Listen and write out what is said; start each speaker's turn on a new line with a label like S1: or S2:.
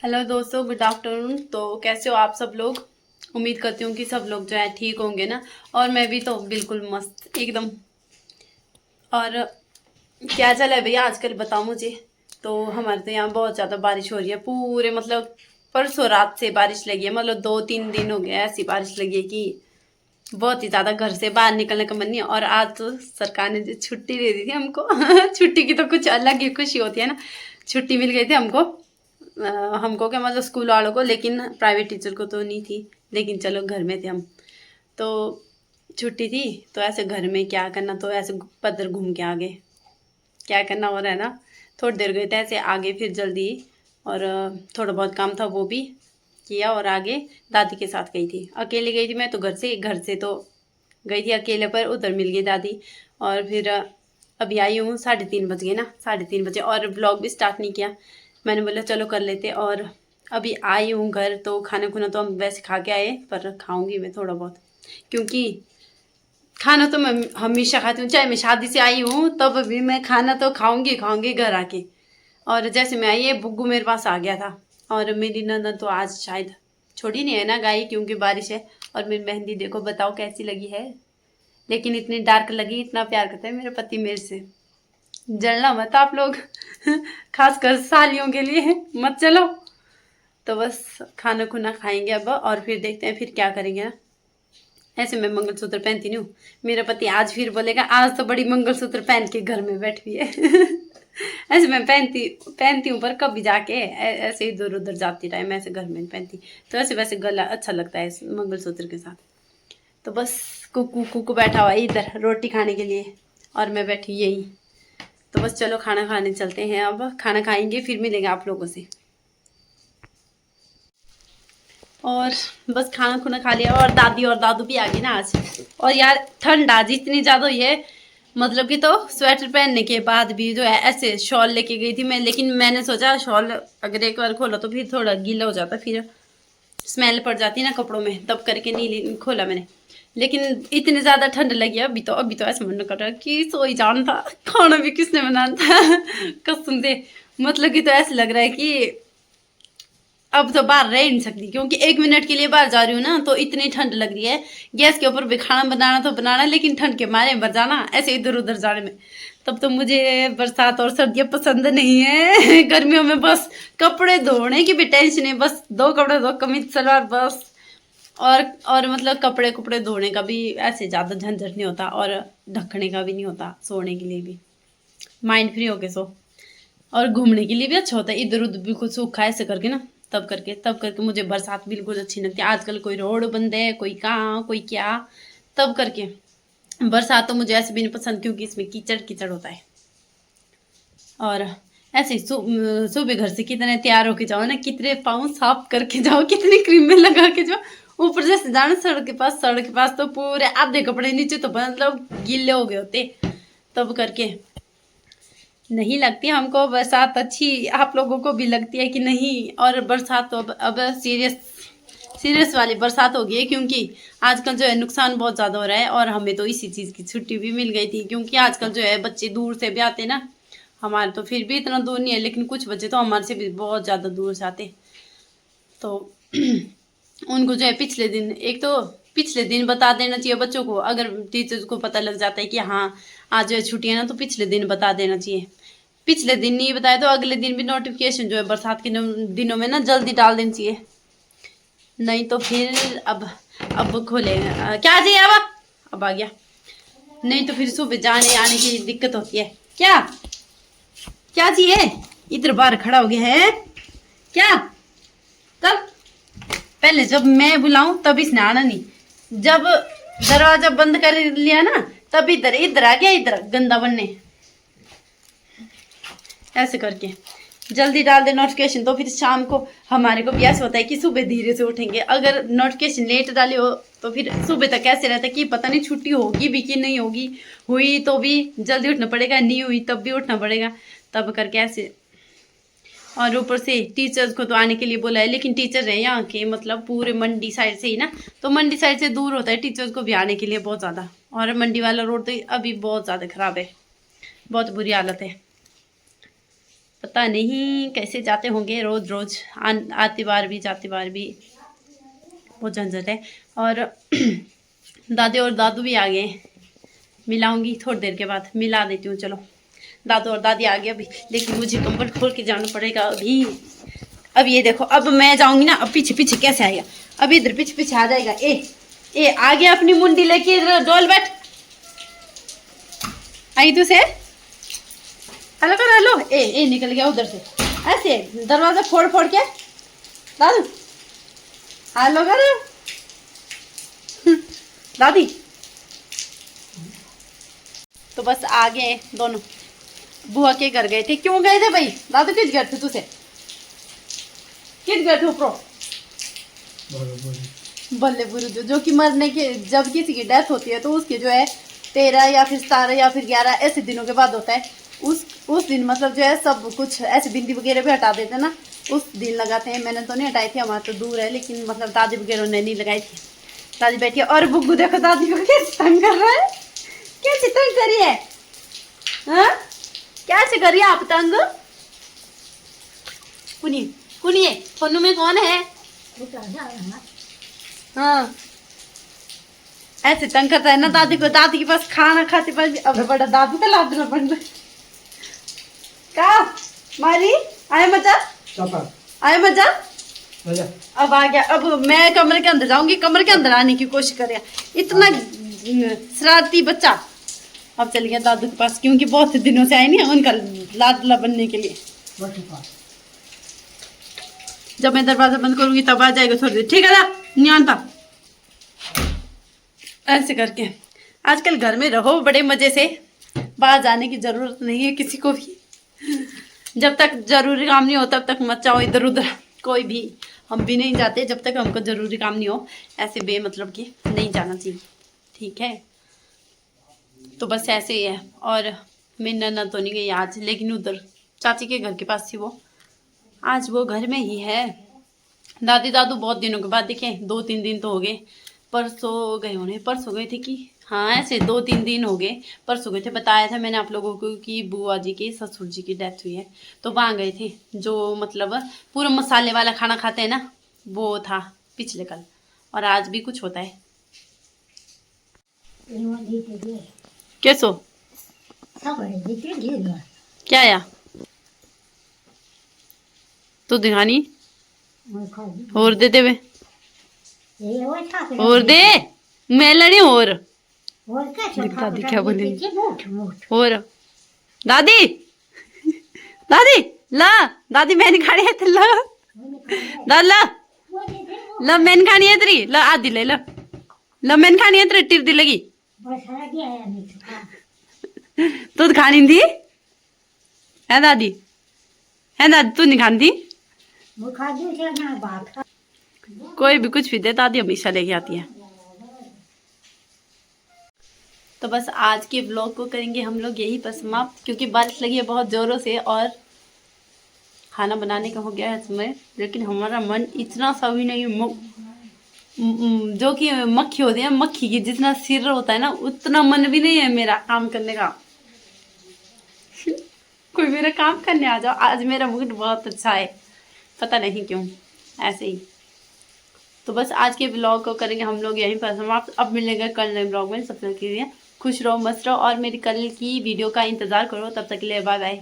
S1: Hello दोस्तों, good afternoon. तो कैसे हो आप सब लोग। उम्मीद करती हूँ कि सब लोग जो है ठीक होंगे ना। और मैं भी तो बिल्कुल मस्त एकदम। और क्या चल है भैया आजकल, बताओ मुझे। तो हमारे तो यहाँ बहुत ज़्यादा बारिश हो रही है पूरे, मतलब परसों रात से बारिश लगी है। मतलब 2-3 दिन हो गए ऐसी बारिश लगी है कि बहुत ही ज़्यादा घर से बाहर निकलने का मन नहीं है। और आज तो सरकार ने जो छुट्टी दे दी थी हमको छुट्टी की तो कुछ अलग ही खुशी होती है ना। छुट्टी मिल गई थी हमको। हमको क्या मतलब स्कूल वालों को, लेकिन प्राइवेट टीचर को तो नहीं थी। लेकिन चलो घर में थे हम तो छुट्टी थी। तो ऐसे घर में क्या करना, तो ऐसे पदर घूम के आ गए। क्या करना हो रहा है ना। थोड़ी देर गए थे ऐसे आगे, फिर जल्दी। और थोड़ा बहुत काम था वो भी किया। और आगे दादी के साथ गई थी, अकेले गई थी मैं तो। घर से तो गई थी अकेले, पर उधर मिल गई दादी। और फिर अभी आई हूँ, 3:30 बज गए ना, 3:30 बजे। और ब्लॉग भी स्टार्ट नहीं किया। मैंने बोला चलो कर लेते। और अभी आई हूँ घर, तो खाना खुना तो हम वैसे खा के आए, पर खाऊंगी मैं थोड़ा बहुत। क्योंकि खाना तो मैं हमेशा खाती हूँ, चाहे मैं शादी से आई हूँ तब भी मैं खाना तो खाऊंगी खाऊंगी घर आके। और जैसे मैं आई है, बुग्गू मेरे पास आ गया था। और मेरी ननद तो आज शायद छोड़ी नहीं है ना गाय, क्योंकि बारिश है। और मेरी मेहंदी देखो, बताओ कैसी लगी है। लेकिन इतनी डार्क लगी, इतना प्यार करते हैं मेरे पति मेरे से। जलना मत आप लोग खासकर सालियों के लिए मत चलो। तो बस खाना खुना खाएंगे अब, और फिर देखते हैं फिर क्या करेंगे ना। ऐसे मैं मंगलसूत्र पहनती नहीं हूँ। मेरा पति आज फिर बोलेगा आज तो बड़ी मंगलसूत्र पहन के घर में बैठी हुई है ऐसे मैं पहनती पहनती हूँ, पर कभी जाके ऐसे इधर उधर जाती टाइम ऐसे घर में नहीं पहनती। तो ऐसे वैसे गला अच्छा लगता है इस मंगलसूत्र के साथ। तो बस कुकू कुकू बैठा हुआ है इधर रोटी खाने के लिए, और मैं बैठी यही। तो बस चलो खाना खाने चलते हैं। अब खाना खाएंगे फिर मिलेंगे आप लोगों से। और बस खाना खुना खा लिया, और दादी और दादू भी आ गए ना आज। और यार ठंड आज इतनी ज़्यादा हुई है, मतलब कि तो स्वेटर पहनने के बाद भी जो है ऐसे शॉल लेके गई थी मैं। लेकिन मैंने सोचा शॉल अगर एक बार खोला तो फिर थोड़ा गीला हो जाता, फिर स्मेल पड़ जाती ना कपड़ों में, तब करके नहीं खोला मैंने। लेकिन इतनी ज़्यादा ठंड लगी है अभी तो ऐसा मन कर रहा है कि सोई जान था। खाना भी किसने बनाना था कसम से। मतलब कि तो ऐसा लग रहा है कि अब तो बाहर रह ही नहीं सकती, क्योंकि 1 मिनट के लिए बाहर जा रही हूँ ना तो इतनी ठंड लग रही है। गैस के ऊपर भी खाना बनाना तो बनाना, लेकिन ठंड के मारे मर जाना ऐसे इधर उधर जाने में। तब तो मुझे बरसात और सर्दियाँ पसंद नहीं है गर्मियों में बस कपड़े धोने की भी टेंशन है, बस 2 कपड़े धो, कमीज सलवार बस। और मतलब कपड़े कुपड़े धोने का भी ऐसे ज़्यादा झंझट नहीं होता, और ढकने का भी नहीं होता, सोने के लिए भी माइंड फ्री होके सो। और घूमने के लिए भी अच्छा होता है, इधर उधर बिल्कुल सूखा ऐसे करके ना। तब करके मुझे बरसात बिल्कुल अच्छी लगती है। आजकल कोई रोड बंद है, कोई कहाँ कोई क्या, तब करके बरसात तो मुझे ऐसे भी नहीं पसंद, क्योंकि इसमें कीचड़ कीचड़ होता है। और ऐसे ही सुबह घर से कितने तैयार होके जाओ ना, कितने पाँव साफ करके जाओ, कितनी क्रीमें लगा के जाओ। ऊपर जैसे जाना सड़क के पास तो पूरे आधे कपड़े नीचे तो मतलब गीले हो गए होते। तब करके नहीं लगती हमको बरसात अच्छी, आप लोगों को भी लगती है कि नहीं। और बरसात तो अब सीरियस सीरियस वाली बरसात हो गई है, क्योंकि आजकल जो है नुकसान बहुत ज़्यादा हो रहा है। और हमें तो इसी चीज़ की छुट्टी भी मिल गई थी, क्योंकि आजकल जो है बच्चे दूर से भी आते ना। हमारे तो फिर भी इतना दूर नहीं है, लेकिन कुछ बच्चे तो हमारे से भी बहुत ज़्यादा दूर से आते। तो उनको जो है पिछले दिन बता देना चाहिए बच्चों को। अगर टीचर्स को पता लग जाता है कि हाँ आज जो है छुट्टियाँ ना, तो पिछले दिन बता देना चाहिए। पिछले दिन नहीं बताया तो अगले दिन भी नोटिफिकेशन जो है बरसात के दिनों में ना जल्दी डाल देनी चाहिए। नहीं तो फिर अब खोलेगा क्या चाहिए अब आ गया। नहीं तो फिर सुबह जाने आने की दिक्कत होती है। क्या क्या चाहिए, इधर बाहर खड़ा हो गया है क्या। तब पहले जब मैं बुलाऊं तब इसने आना नहीं, जब दरवाजा बंद कर लिया ना तब इधर इधर आ गया, इधर गंदा बनने। ऐसे करके जल्दी डाल दे नोटिफिकेशन, तो फिर शाम को हमारे को भी ऐसा होता है कि सुबह धीरे से उठेंगे। अगर नोटिफिकेशन लेट डाले हो तो फिर सुबह तक ऐसे रहता है कि पता नहीं छुट्टी होगी भी कि नहीं होगी। हुई तो भी जल्दी उठना पड़ेगा, नहीं हुई तब भी उठना पड़ेगा। तब करके ऐसे। और ऊपर से टीचर्स को तो आने के लिए बोला है, लेकिन टीचर है यहाँ के मतलब पूरे मंडी साइड से ही ना, तो मंडी साइड से दूर होता है टीचर्स को भी आने के लिए बहुत ज़्यादा। और मंडी वाला रोड तो अभी बहुत ज़्यादा ख़राब है, बहुत बुरी हालत है। पता नहीं कैसे जाते होंगे रोज रोज, आती बार भी जाती बार भी, बहुत झंझट है। और दादी और दादू भी आ गए, मिलाऊंगी थोड़ी देर के बाद, मिला देती हूँ। चलो दादू और दादी आ गए अभी, लेकिन मुझे कंबल खोल के जाना पड़ेगा अभी। अब ये देखो, अब मैं जाऊंगी ना, अब पीछे पीछे कैसे आएगा, अब इधर पीछे पीछे आ जाएगा। ए आ गया अपनी मुंडी लेके, डोल बैठ। आई तू से हेलो कर, हेलो। ए निकल गया उधर से, ऐसे दरवाजा फोड़ फोड़ के। दादू हेलो कर। दादी तो बस आ गए दोनों, बुआ के घर गए थे। क्यों गए थे भाई दादू, किस घर थे तुझे, किस घर थे ऊपर? बल्ले बुरु जो कि मरने के, जब किसी की डेथ होती है तो उसके जो है 13 या फिर 17 या फिर 11 ऐसे दिनों के बाद होता है। उस दिन मतलब जो है सब कुछ ऐसे बिंदी वगैरह भी हटा देते हैं ना, उस दिन लगाते हैं। मैंने तो नहीं हटाई थी, हमारा तो दूर है, लेकिन मतलब दादी वगैरह ने नहीं लगाई थी। दादी बैठी है और बुग्गू देखो दादी को कैसे तंग कर रहा है, कैसे तंग करी है, हाँ कैसे करिए आप तंग। कुनिए कुनिए, फोनू में कौन है? हाँ ऐसे तंग करता है ना दादी को, दादी के पास खाना खाते पास अब बड़ा दादू का लादना पड़ रहा है। का मारी आए मजा, आए मजा। अब आ गया, अब मैं कमरे के अंदर जाऊंगी, कमरे के अंदर आने की कोशिश कर रहा, इतना शरारती बच्चा। अब चल गया दादू के पास, क्योंकि बहुत दिनों से आए नहीं उनका लाडला बनने के लिए। जब मैं दरवाजा बंद करूंगी तब आ जाएगा थोड़ी देर, ठीक है ना? नहीं आता ऐसे करके। आजकल घर में रहो बड़े मजे से, बाहर जाने की जरूरत नहीं है किसी को भी। जब तक जरूरी काम नहीं हो तब तक मत जाओ इधर उधर, कोई भी। हम भी नहीं जाते जब तक हमको जरूरी काम नहीं हो, ऐसे बेमतलब की नहीं जाना चाहिए, ठीक है? तो बस ऐसे ही है। और मैं नन्ना तो नहीं गई आज, लेकिन उधर चाची के घर के पास थी वो, आज वो घर में ही है। दादी दादू बहुत दिनों के बाद दिखे, 2-3 दिन तो हो गए। परसों गए होने, परसों गए थे कि हाँ ऐसे 2-3 दिन हो गए, परसों गए थे। बताया था मैंने आप लोगों को कि बुआ जी की ससुर जी की डेथ हुई है, तो वहाँ गए थे। जो मतलब पूरा मसाले वाला खाना खाते हैं ना, वो था पिछले कल। और आज भी कुछ होता है। कैसो क्या या तो दिखानी और दे देवे और दे, मैं लड़ी और दादी क्या बोलेगी और दादी दादी ला, दादी मैंने खानी है ला, ला ला मैंने खानी है तेरी, ला आधी ले ला, ला मैंने खानी है तेरी टिर दी लगी तो खानी थी है दादी, है दादी तू नहीं खानी थी? कोई भी कुछ भी दे दादी हमेशा लेके आती है। तो बस आज के ब्लॉग को करेंगे हम लोग यही पर समाप्त, क्योंकि बारिश लगी है बहुत ज़ोरों से और खाना बनाने का हो गया है समय, लेकिन हमारा मन इतना सा भी नहीं, जो कि मक्खी होती है, मक्खी की जितना सिर होता है ना, उतना मन भी नहीं है मेरा काम करने का। कोई मेरा काम करने आ जाओ, आज मेरा मूड बहुत अच्छा है, पता नहीं क्यों, ऐसे ही। तो बस आज के ब्लॉग को करेंगे हम लोग यहीं पर समाप्त। अब मिलेंगे कल नए ब्लॉग में, सब तक के लिए खुश रहो मस्त रहो और मेरी कल की वीडियो का इंतज़ार करो। तब तक के लिए बाय बाय।